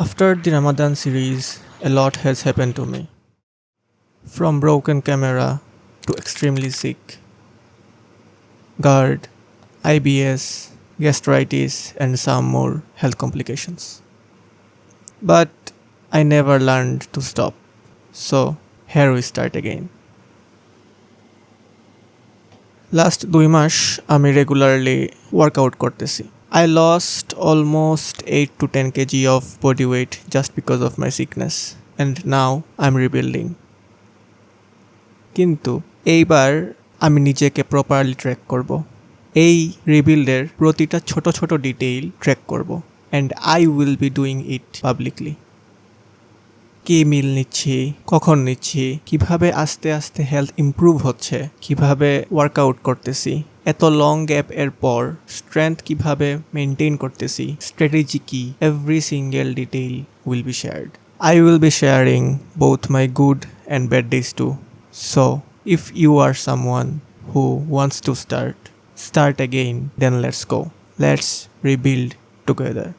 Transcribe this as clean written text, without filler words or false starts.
After the Ramadan series, a lot has happened to me. From broken camera to extremely sick, GERD, IBS, gastritis, and some more health complications. But I never learned to stop. So here we start again. Last 2 মাস আমি regularly workout করতেছি। I lost almost 8 to 10 kg of body weight just because of my sickness, and now I'm rebuilding. কিন্তু এইবার আমি নিজেকে properly track করব। এই রিবিল্ডের প্রতিটা ছোট ছোট ডিটেইল ট্র্যাক করব, and I will be doing it publicly. কি মিল নিচ্ছি, কখন নিচ্ছি, কিভাবে আস্তে আস্তে হেলথ ইমপ্রুভ হচ্ছে, কিভাবে ওয়ার্কআউট করতেছি, এত লং গ্যাপ এর পর স্ট্রেংথ কিভাবে মেনটেন করতেছি, স্ট্র্যাটেজি কি, every single detail will be shared. I will be sharing both my good and bad days too. So, if you are someone who wants to start again, then let's go. Let's rebuild together.